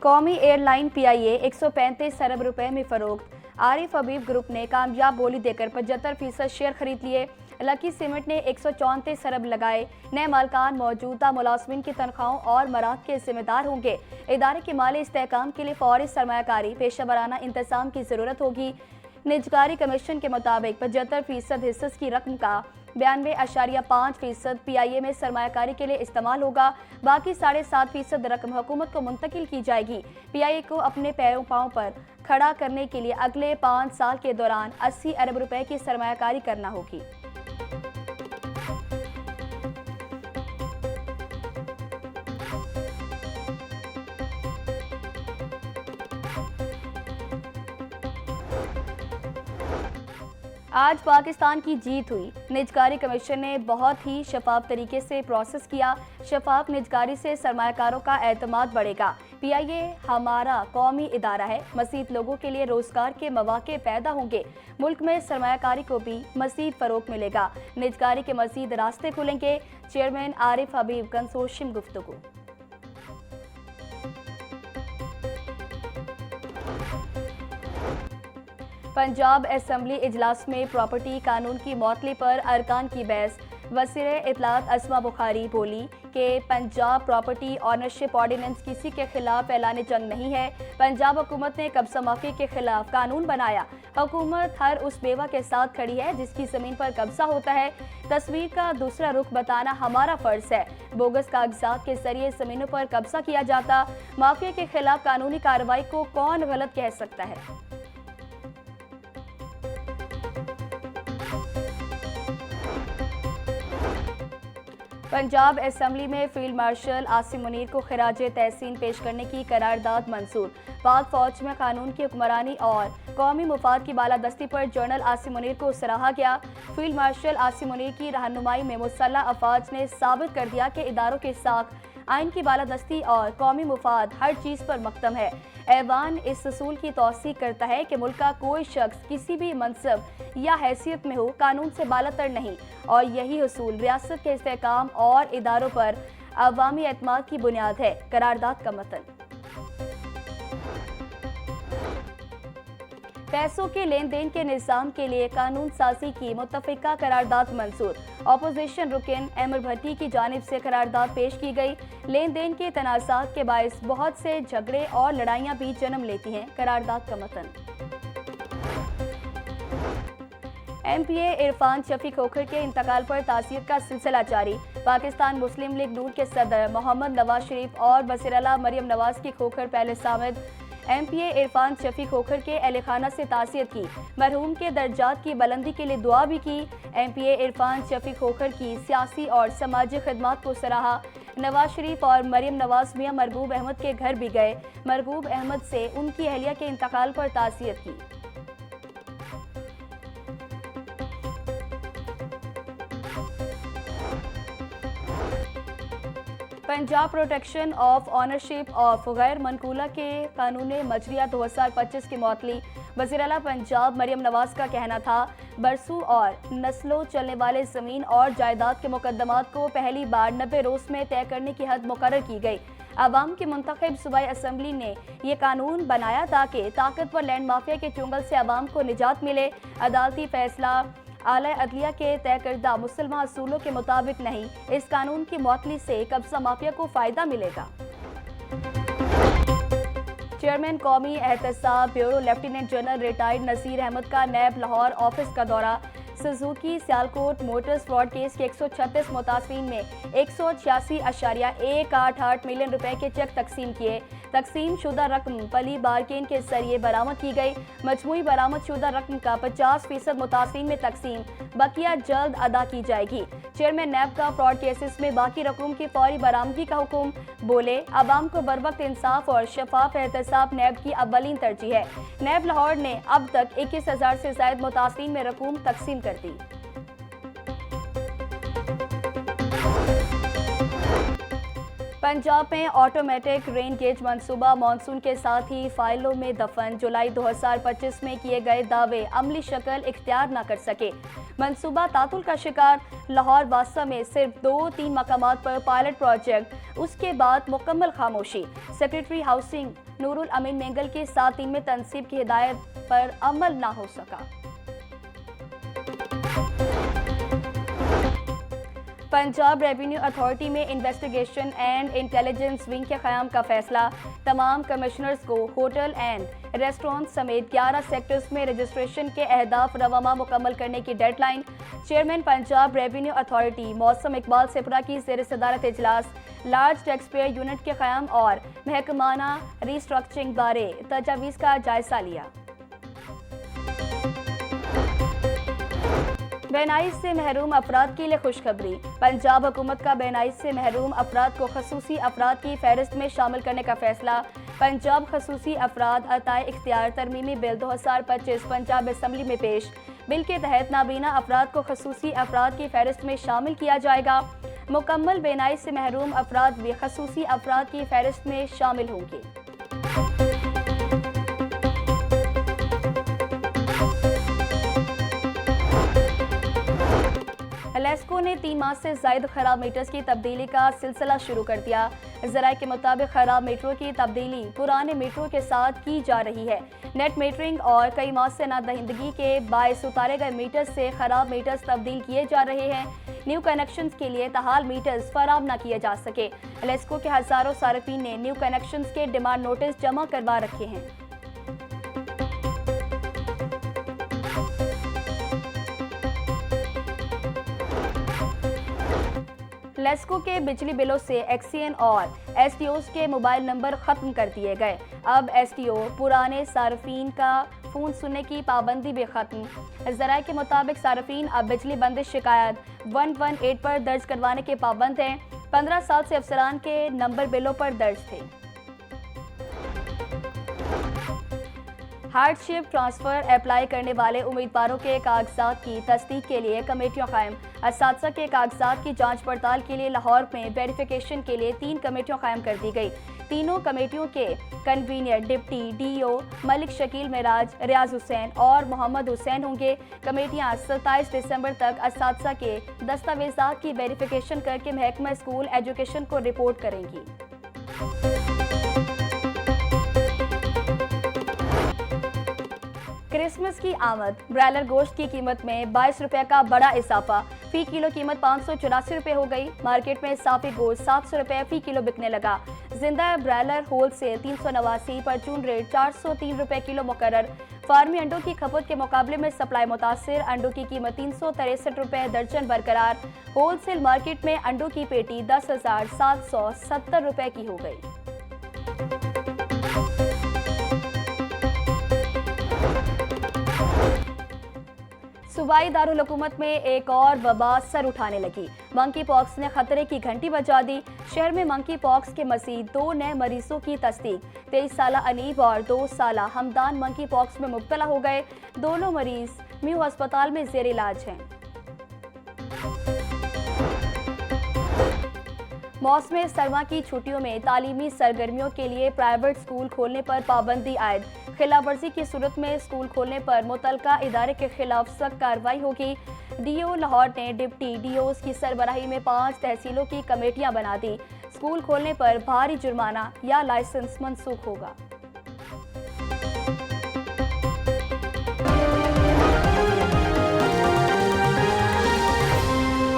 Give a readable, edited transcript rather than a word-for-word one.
कौमी airline PIA 135 अरब रुपए में फरोख्त। आरिफ हबीब ग्रुप ने कामयाब बोली देकर 75% शेयर खरीद लिए। लकी सीमेंट ने 134 अरब लगाए। नए मालकान मौजूदा मुलाजमिन की तनख्वाहों और मराद के जिम्मेदार होंगे। इदारे के माली इस्तेहकाम के लिए फौरी सरमायाकारी पेशा वराना इंतजाम की जरूरत होगी। निजकारी कमीशन के मुताबिक 75% हिस्स की रकम का 92.5% पीआईए में सरमायाकारी के लिए इस्तेमाल होगा। बाकी 7.5% रकम हुकूमत को मुंतकिल की जाएगी। पीआईए को अपने पैरों पांव पर खड़ा करने के लिए अगले 5 साल के दौरान 80 अरब रुपए की सरमायाकारी करना होगी। आज पाकिस्तान की जीत हुई। निजकारी कमीशन ने बहुत ही शफाफ तरीके से प्रोसेस किया। शफाफ निजकारी से सरमायाकारों का एतमाद बढ़ेगा। पीआईए हमारा कौमी इदारा है। मज़ीद लोगों के लिए रोजगार के मौके पैदा होंगे। मुल्क में सरमायाकारी को भी मज़ीद फरोग मिलेगा। निजकारी के मज़ीद रास्ते खुलेंगे। चेयरमैन आरिफ हबीब कंसोर्शियम गुफ्तगू। पंजाब असेंबली इजलास में प्रॉपर्टी कानून की मौतली पर अरकान की बहस। वज़ीर इत्तलात अस्मा बुखारी बोली कि पंजाब प्रॉपर्टी ऑनरशिप ऑर्डिनेंस किसी के खिलाफ ऐलान जंग नहीं है। पंजाब हुकूमत ने कब्जा माफी के खिलाफ कानून बनाया। हुकूमत हर उस बेवा के साथ खड़ी है जिसकी जमीन पर कब्जा होता है। तस्वीर का दूसरा रुख बताना हमारा फर्ज है। बोगस कागजात के जरिए जमीनों पर कब्जा किया जाता। माफिया के खिलाफ कानूनी कार्रवाई को कौन गलत कह सकता है। पंजाब असेंबली में फील्ड मार्शल आसिम मुनीर को खिराज तहसीन पेश करने की करारदाद मंजूर। पाक फौज में कानून की हुक्मरानी और कौमी मुफाद की बालादस्ती पर जनरल आसिम मुनीर को सराहा गया। फील्ड मार्शल आसिम मुनीर की रहनुमाई में मुसल्लह अफवाज ने साबित कर दिया कि इदारों के साथ आइन की बालादस्ती और कौमी मुफाद हर चीज़ पर मकदम है। ऐवान इस असूल की तौसीक करता है कि मुल्क का कोई शख्स किसी भी मनसब या हैसियत में हो कानून से बालातर नहीं, और यही असूल रियासत के इस्तेहकाम और इदारों पर अवामी एतमाद की बुनियाद है। करारदाद का मतन। पैसों के लेन देन के निज़ाम के लिए कानून साजी की मुत्तफ़िका करारदाद मंजूर। अपोजिशन रुकन अमर भट्टी की जानिब से करारदाद पेश की गई। लेन देन के तनाज़ात के बायस बहुत से झगड़े और लड़ाइयाँ भी जन्म लेती हैं। करारदाद का मतन। एमपीए इरफान शफी खोखर के इंतकाल पर ताज़ियत का सिलसिला जारी। पाकिस्तान मुस्लिम लीग नून के सदर मोहम्मद नवाज शरीफ और वज़ीर आला मरियम नवाज की खोखर पहले सामिद एमपीए इरफान शफी खोखर के अहले खाना से ताज़ियत की। मरहूम के दर्जात की बुलंदी के लिए दुआ भी की। एमपीए इरफान शफी खोखर की सियासी और समाजी खिदमात को सराहा। नवाज शरीफ और मरियम नवाज मियां महबूब अहमद के घर भी गए। महबूब अहमद से उनकी अहलिया के इंतकाल पर ताज़ियत की। Punjab protection of ownership of गैर मनकूला के कानून मजरिया 2025 की मौतली। वज़ीर आला पंजाब मरियम नवाज का कहना था बरसों और नस्लों चलने वाले ज़मीन और जायदाद के मुकदमात को पहली बार 90 रोज़ में तय करने की हद मुकर्रर की गई। अवाम की मुंतखब सूबाई असम्बली ने ये कानून बनाया ताकि ताकतवर लैंड माफिया के चुंगल से अवाम को निजात मिले। अदालती फैसला आला अदलिया के तय करदा मुसलमान असूलों के मुताबिक नहीं। इस कानून की मौतली से कब्जा माफिया को फायदा मिलेगा। चेयरमैन कौमी एहतसाब bureau lieutenant general retired Naseer Ahmed का नैब लाहौर ऑफिस का दौरा। Suzuki Sialkot Motors fraud case के 136 मुतासरीन में 186.188 मिलियन रुपए के चेक तकसीम किए। तकसीम शुदा रकम पली बारकेन के जरिए बरामद की गई। मजमूई बरामद शुदा रकम का 50% मुतासरीन में तकसीम, बकिया जल्द अदा की जाएगी। चेयरमैन नैब का फ्रॉड केसेस में बाकी रकम की फौरी बरामदगी का हुक्म। बोले अवाम को बरवक्त इंसाफ और शफाफ एहतसाब नैब की अव्वलीन तरजीह है। नैब लाहौर ने अब तक 21,000 से ज्यादा मुतासरीन में रकूम तकसीम कर दी। पंजाब में ऑटोमेटिक रेन गेज मंसूबा मानसून के साथ ही फाइलों में दफन। जुलाई 2025 में किए गए दावे अमली शक्ल इख्तियार न कर सके। मंसूबा तातुल का शिकार। लाहौर बादशाह में सिर्फ 2-3 मकामात पर पायलट प्रोजेक्ट, उसके बाद मुकम्मल खामोशी। सेक्रेटरी हाउसिंग नूरुल अमीन मेंगल के साथ टीम में तनसीब की हिदायत पर अमल ना हो सका। पंजाब रेवेन्यू अथॉरिटी में इन्वेस्टिगेशन एंड इंटेलिजेंस विंग के क़याम का फैसला। तमाम कमिश्नर्स को होटल एंड रेस्टोरेंट समेत 11 सेक्टर्स में रजिस्ट्रेशन के अहदाफ रवामा मुकम्मल करने की deadline. Chairman Punjab revenue authority मौसम इकबाल सिपरा की ज़ेर सदारत इजलास लार्ज टैक्स पेयर यूनिट के क़याम और महकमाना रिस्ट्रक्चरिंग बारे तजावीज़ का जायजा लिया। बेनाइज से महरूम अफराद के लिए खुशखबरी। पंजाब हुकूमत का बेनाइज से महरूम अफराद को खसूसी अफराद की फहरिस्त में शामिल करने का फैसला। पंजाब खसूसी अफराद अताए इख्तियार तरमीमी बिल 2025 पंजाब असम्बली में पेश। बिल के तहत नाबीना अफराद को खसूसी अफराद की फहरिस्त में शामिल किया जाएगा। मुकम्मल बेनाइज से महरूम अफराद भी खसूसी अफराद की फहरिस्त में शामिल होंगे। लेस्को ने 3 माह से ज़ायद खराब मीटर्स की तब्दीली का सिलसिला शुरू कर दिया। ज़राए के मुताबिक खराब मीटरों की तब्दीली पुराने मीटरों के साथ की जा रही है। नेट मीटरिंग और कई माह से नादहिंदगी के बायस उतारे गए मीटर्स से खराब मीटर्स तब्दील किए जा रहे हैं। न्यू कनेक्शंस के लिए तहाल मीटर्स फराहम न किए जा सके। लेस्को के हज़ारों सार्फिन ने न्यू कनेक्शंस के डिमांड नोटिस जमा करवा रखे हैं। लेस्को के बिजली बिलों से एक्सीएन और एसटीओस के मोबाइल नंबर खत्म कर दिए गए। अब एसटीओ पुराने सार्फिन का फ़ोन सुनने की पाबंदी भी खत्म। ज़राए के मुताबिक सार्फिन अब बिजली बंदिश शिकायत 118 पर दर्ज करवाने के पाबंद हैं। 15 साल से अफसरान के नंबर बिलों पर दर्ज थे। हार्डशिप ट्रांसफ़र अप्लाई करने वाले उम्मीदवारों के कागजात की तस्दीक के लिए कमेटियां कायम। असातिज़ा के कागजात की जांच पड़ताल के लिए लाहौर में वेरिफिकेशन के लिए 3 कमेटियां कायम कर दी गई। तीनों कमेटियों के convener deputy DO Malik Shakeel Meraj, Riaz Hussain और मोहम्मद हुसैन होंगे। कमेटियां 27 दिसंबर तक असातिज़ा के दस्तावेज़ात की वेरिफिकेशन करके महकमा स्कूल एजुकेशन को रिपोर्ट करेंगी। क्रिसमस की आमद। ब्रायलर गोश्त की कीमत में 22 रुपये का बड़ा इजाफा। फी किलो कीमत 584 रुपये हो गई। मार्केट में साफी गोश्त 700 रुपये फी किलो बिकने लगा। जिंदा ब्रायलर होल सेल 389, परचून रेट 403 रुपये किलो मुकर्रर। फार्मी अंडों की खपत के मुकाबले में सप्लाई मुतासिर। अंडों की कीमत 363 रुपये दर्जन बरकरार। होल सेल मार्केट में अंडों की पेटी 10,770 रुपये की हो गई। सूबाई दारुल हुकूमत में एक और वबा सर उठाने लगी। मंकी पॉक्स ने खतरे की घंटी बजा दी। शहर में मंकी पॉक्स के मज़ीद 2 नए मरीजों की तस्दीक। 23 साला अनीब और 2 साला हमदान मंकी पॉक्स में मुब्तला हो गए। दोनों मरीज म्यू अस्पताल में जेर इलाज हैं। मौसम सरमा की छुट्टियों में तालीमी सरगर्मियों के लिए प्राइवेट स्कूल खोलने पर पाबंदी आयद। खिलाफवर्जी की सूरत में स्कूल खोलने पर मुतलका इदारे के खिलाफ सख्त कार्रवाई होगी। डीओ लाहौर ने डिप्टी डीओस की सरबराही में 5 तहसीलों की कमेटियां बना दी। स्कूल खोलने पर भारी जुर्माना या लाइसेंस मनसूख होगा।